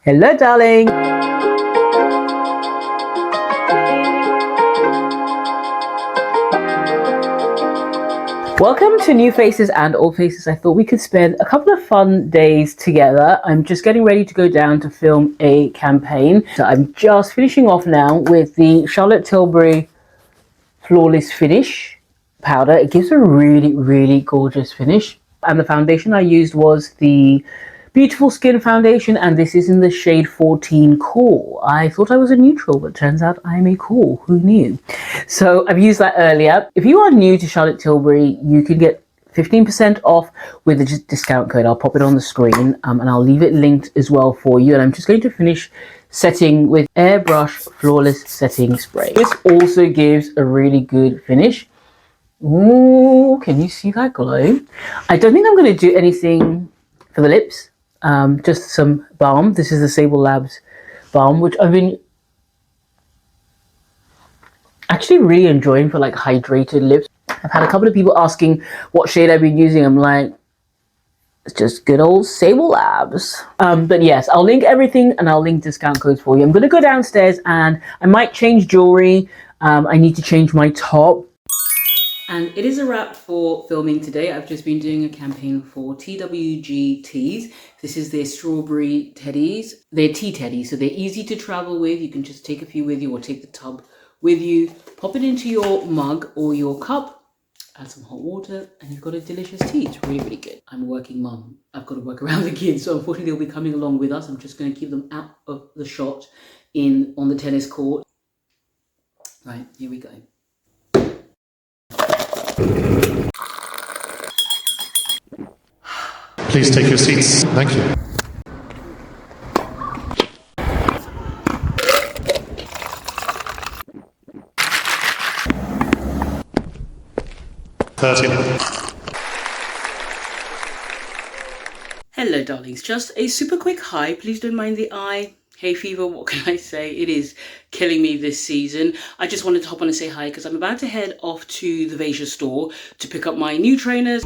Hello, darling. Welcome to New Faces and Old Faces. I thought we could spend a couple of fun days together. I'm just getting ready to go down to film a campaign. So I'm just finishing off now with the Charlotte Tilbury Flawless Finish powder. It gives a really, really gorgeous finish. And the foundation I used was the Beautiful Skin Foundation, and this is in the shade 14 Cool. I thought I was a neutral, but turns out I'm a cool. Who knew? So I've used that earlier. If you are new to Charlotte Tilbury, you can get 15% off with the discount code. I'll pop it on the screen, and I'll leave it linked as well for you. And I'm just going to finish setting with Airbrush Flawless Setting Spray. This also gives a really good finish. Ooh, can you see that glow? I don't think I'm going to do anything for the lips. Just some balm. This is the Sable Labs balm, which I've been actually really enjoying for like hydrated lips. I've had a couple of people asking what shade I've been using. I'm like, it's just good old Sable Labs. But yes, I'll link everything and I'll link discount codes for you. I'm going to go downstairs and I might change jewelry. I need to change my top. And it is a wrap for filming today. I've just been doing a campaign for TWG teas. This is their strawberry teddies. They're tea teddies, so they're easy to travel with. You can just take a few with you or take the tub with you. Pop it into your mug or your cup. Add some hot water and you've got a delicious tea. It's really, really good. I'm a working mum. I've got to work around the kids, so unfortunately they'll be coming along with us. I'm just going to keep them out of the shot on the tennis court. Right, here we go. Please take your seats. Thank you. Hello, darlings. Just a super quick hi. Please don't mind the eye. Hay fever, what can I say? It is killing me this season. I just wanted to hop on and say hi because I'm about to head off to the Veja store to pick up my new trainers.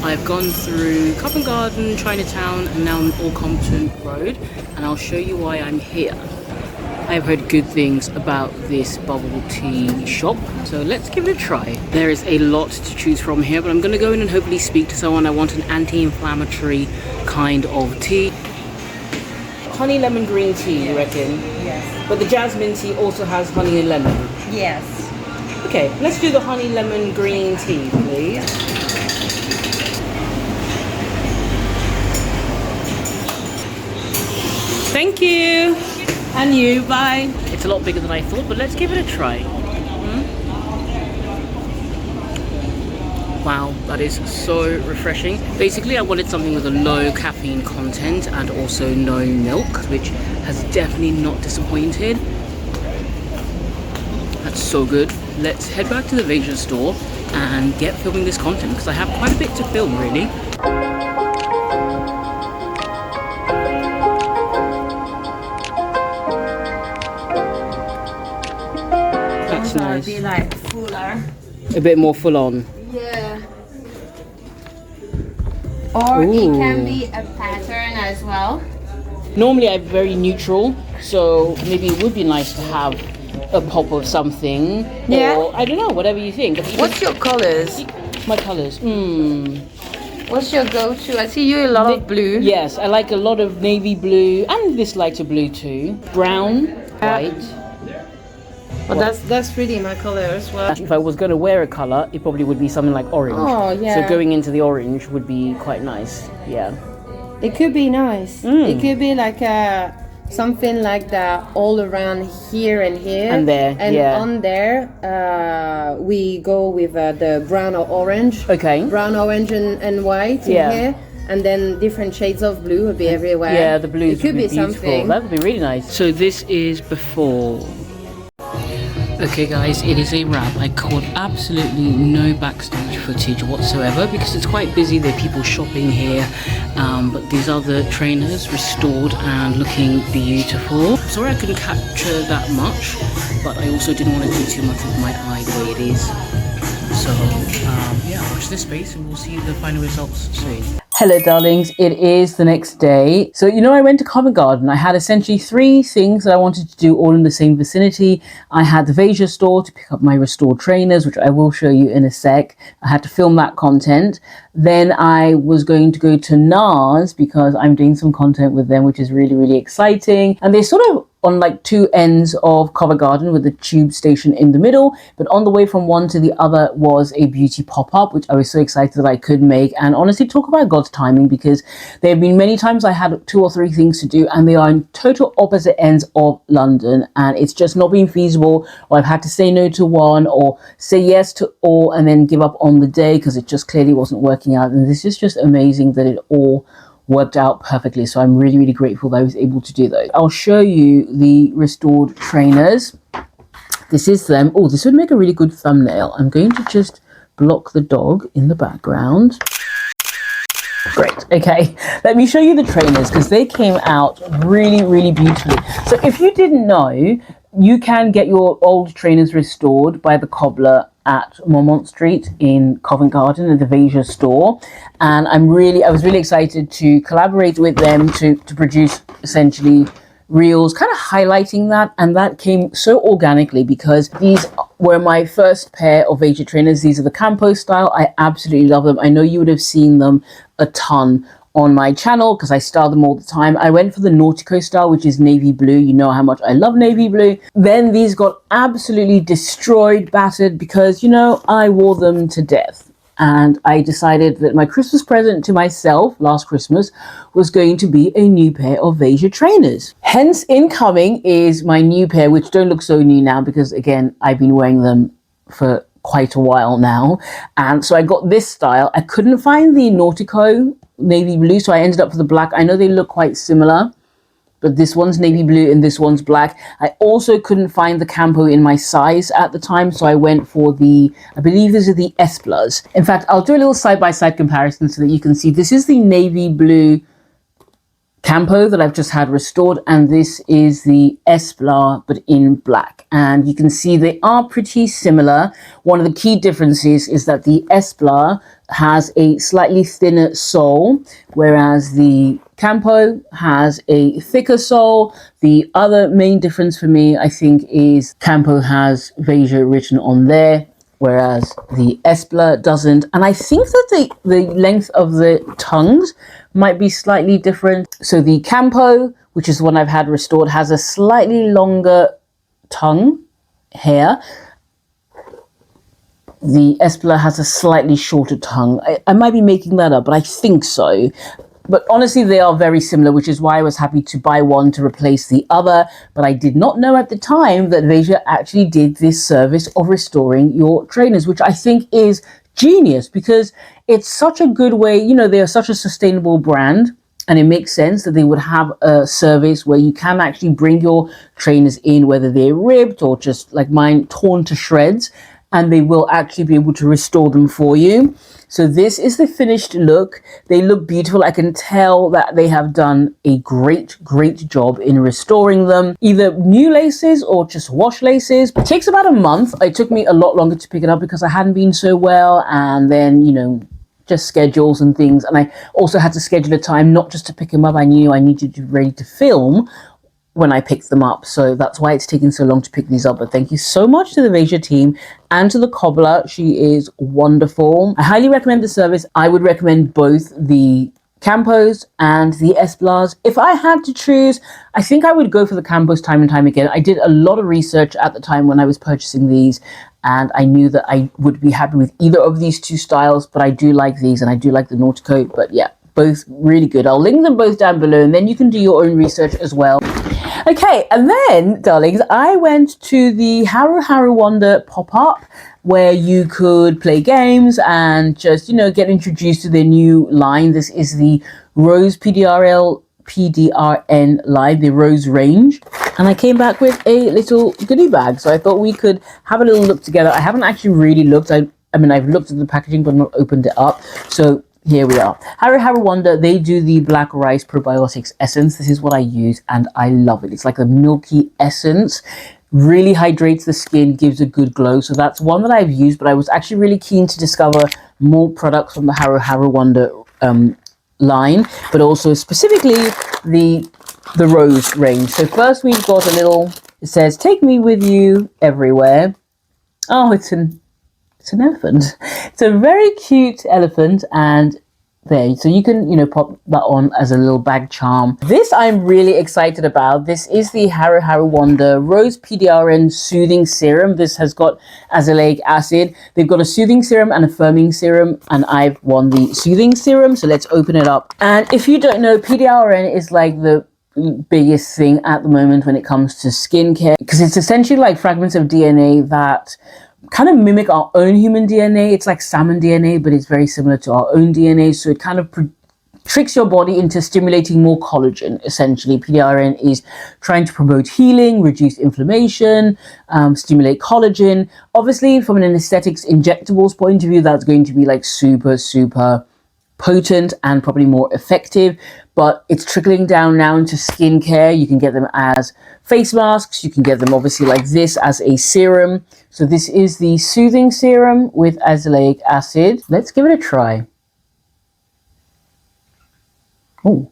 I've gone through Covent Garden, Chinatown, and now I'm Old Compton Road, and I'll show you why I'm here. I've heard good things about this bubble tea shop, so let's give it a try. There is a lot to choose from here, but I'm going to go in and hopefully speak to someone. I want an anti-inflammatory kind of tea. Honey lemon green tea, you reckon? Yes. But the jasmine tea also has honey and lemon. Yes. Okay, let's do the honey lemon green tea, please. Thank you. And you, bye. It's a lot bigger than I thought, but let's give it a try. Wow, that is so refreshing. Basically, I wanted something with a low caffeine content and also no milk, which has definitely not disappointed. That's so good. Let's head back to the Veja store and get filming this content because I have quite a bit to film, really. Nice. Be like fuller. A bit more full on. Yeah. Or Ooh. it can be a pattern as well. Normally I'm very neutral, so maybe it would be nice to have a pop of something. Yeah. Or, I don't know, whatever you think. What's your colors? My colors? What's your go-to? I see you a lot of blue. Yes, I like a lot of navy blue and this lighter blue too. Brown, white. Well, that's really my color as well. If I was going to wear a color, it probably would be something like orange. Oh, yeah. So going into the orange would be quite nice. Yeah. It could be nice. It could be like something like that all around here and here. And there, and yeah. on there, we go with the brown or orange. Okay. Brown, orange, and white in here. And then different shades of blue would be everywhere. Yeah, the blues it could would be beautiful. Something. That would be really nice. So this is before. Okay guys, it is a wrap. I caught absolutely no backstage footage whatsoever because it's quite busy. There are people shopping here, but these other trainers restored and looking beautiful. Sorry I couldn't capture that much, but I also didn't want to do too much with my eye the way it is. So yeah, watch this space and we'll see the final results soon. Hello darlings, it is the next day. So you know, I went to Covent Garden. I had essentially 3 things that I wanted to do all in the same vicinity. I had the Veja store to pick up my restored trainers, which I will show you in a sec. I had to film that content. Then I was going to go to NARS because I'm doing some content with them, which is really, really exciting. And they're sort of on like 2 ends of Covent Garden with the tube station in the middle, but on the way from one to the other was a beauty pop-up, which I was so excited that I could make. And honestly, talk about God's timing, because there have been many times I had 2 or 3 things to do and they are in total opposite ends of London, and it's just not been feasible, or I've had to say no to one or say yes to all and then give up on the day because it just clearly wasn't working out. And this is just amazing that it all worked out perfectly. So I'm really, really grateful that I was able to do those. I'll show you the restored trainers. This is them. Oh, this would make a really good thumbnail. I'm going to just block the dog in the background. Great. Okay, let me show you the trainers because they came out really, really beautifully. So if you didn't know, you can get your old trainers restored by the cobbler at Montmont Street in Covent Garden at the Veja store. And I was really excited to collaborate with them to produce essentially reels, kind of highlighting that. And that came so organically because these were my first pair of Veja trainers. These are the Campo style. I absolutely love them. I know you would have seen them a ton on my channel because I style them all the time. I went for the Nautico style, which is navy blue. You know how much I love navy blue. Then these got absolutely destroyed, battered, because, you know, I wore them to death. And I decided that my Christmas present to myself last Christmas was going to be a new pair of Veja trainers. Hence, incoming is my new pair, which don't look so new now because, again, I've been wearing them for quite a while now. And so I got this style. I couldn't find the Nautico navy blue, so I ended up with the black. I know they look quite similar, but this one's navy blue and this one's black. I also couldn't find the Campo in my size at the time, so I went for the, I believe these are the Esplars. In fact, I'll do a little side-by-side comparison so that you can see. This is the navy blue Campo that I've just had restored, and this is the Esplar but in black, and you can see they are pretty similar. One of the key differences is that the Esplar has a slightly thinner sole, whereas the Campo has a thicker sole. The other main difference for me, I think, is Campo has Veja written on there, whereas the Esplar doesn't. And I think that the length of the tongues might be slightly different. So the Campo, which is the one I've had restored, has a slightly longer tongue hair. The Esplar has a slightly shorter tongue. I might be making that up, but I think so. But honestly, they are very similar, which is why I was happy to buy one to replace the other. But I did not know at the time that Veja actually did this service of restoring your trainers, which I think is genius because it's such a good way. You know, they are such a sustainable brand, and it makes sense that they would have a service where you can actually bring your trainers in, whether they're ripped or just like mine, torn to shreds, and they will actually be able to restore them for you. So this is the finished look. They look beautiful. I can tell that they have done a great job in restoring them. Either new laces or just wash laces. It takes about a month. It took me a lot longer to pick it up because I hadn't been so well, and then, you know, just schedules and things. And I also had to schedule a time not just to pick them up. I knew I needed to be ready to film when I picked them up, so that's why it's taken so long to pick these up. But thank you so much to the Veja team and to the cobbler. She is wonderful. I highly recommend the service. I would recommend both the Campos and the Esplars. If I had to choose, I think I would go for the Campos time and time again. I did a lot of research at the time when I was purchasing these, and I knew that I would be happy with either of these 2 styles, but I do like these and I do like the Nautico. But yeah, both really good. I'll link them both down below, and then you can do your own research as well. Okay, and then, darlings, I went to the Haruharu Wonder pop-up where you could play games and just, you know, get introduced to their new line. This is the Rose PDRN line, the Rose range. And I came back with a little goodie bag. So I thought we could have a little look together. I haven't actually really looked. I mean, I've looked at the packaging, but not opened it up. So here we are. Haruharu Wonder, they do the black rice probiotics essence. This is what I use and I love it. It's like a milky essence. Really hydrates the skin, gives a good glow. So that's one that I've used, but I was actually really keen to discover more products from the Haruharu Wonder line, but also specifically the rose range. So first we've got a little, it says, take me with you everywhere. Oh, it's an elephant. It's a very cute elephant, and there, so you can, you know, pop that on as a little bag charm. This I'm really excited about. This is the Haruharu Wonder Rose PDRN Soothing Serum. This has got azelaic acid. They've got a soothing serum and a firming serum, and I've won the soothing serum. So let's open it up. And if you don't know, PDRN is like the biggest thing at the moment when it comes to skincare, because it's essentially like fragments of DNA that kind of mimic our own human DNA. It's like salmon DNA, but it's very similar to our own DNA. So it kind of tricks your body into stimulating more collagen. Essentially, PDRN is trying to promote healing, reduce inflammation, stimulate collagen. Obviously, from an aesthetics injectables point of view, that's going to be like super, super potent and probably more effective, but it's trickling down now into skincare. You can get them as face masks. You can get them obviously like this as a serum. So this is the soothing serum with azelaic acid. Let's give it a try. Oh,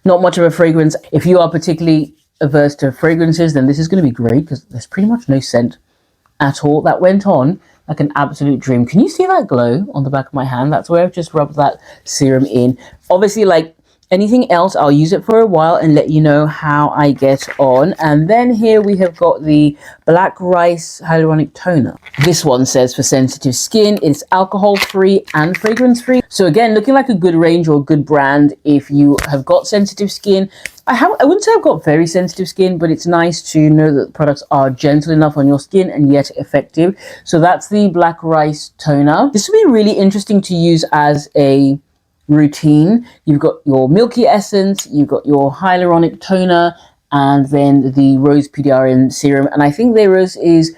not much of a fragrance. If you are particularly averse to fragrances, then this is going to be great because there's pretty much no scent at all. That went on like an absolute dream. Can you see that glow on the back of my hand? That's where I've just rubbed that serum in. Obviously, like anything else, I'll use it for a while and let you know how I get on. And then here we have got the Black Rice Hyaluronic Toner. This one says for sensitive skin. It's alcohol-free and fragrance-free. So again, looking like a good range or a good brand if you have got sensitive skin. I wouldn't say I've got very sensitive skin, but it's nice to know that the products are gentle enough on your skin and yet effective. So that's the Black Rice Toner. This would be really interesting to use as a routine. You've got your milky essence, you've got your hyaluronic toner, and then the rose PDRN serum. And I think the rose is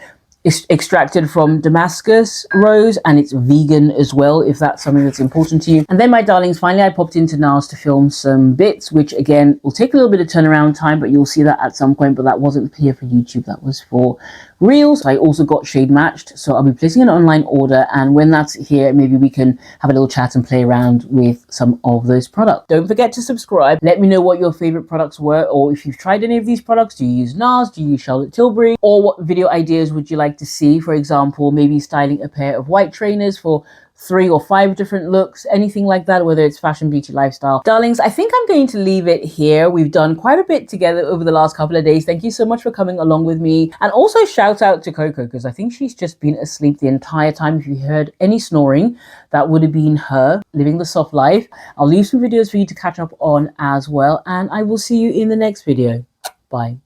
extracted from Damascus rose, and it's vegan as well, if that's something that's important to you. And then, my darlings, finally I popped into NARS to film some bits, which again will take a little bit of turnaround time, but you'll see that at some point. But that wasn't here for YouTube, that was for Reels. I also got shade matched, so I'll be placing an online order, and when that's here, maybe we can have a little chat and play around with some of those products. Don't forget to subscribe. Let me know what your favorite products were, or if you've tried any of these products. Do you use NARS? Do you use Charlotte Tilbury? Or what video ideas would you like to see? For example, maybe styling a pair of white trainers for 3 or 5 different looks, anything like that, whether it's fashion, beauty, lifestyle. Darlings, I think I'm going to leave it here. We've done quite a bit together over the last couple of days. Thank you so much for coming along with me. And also shout out to Coco, because I think she's just been asleep the entire time. If you heard any snoring, that would have been her living the soft life. I'll leave some videos for you to catch up on as well, and I will see you in the next video. Bye.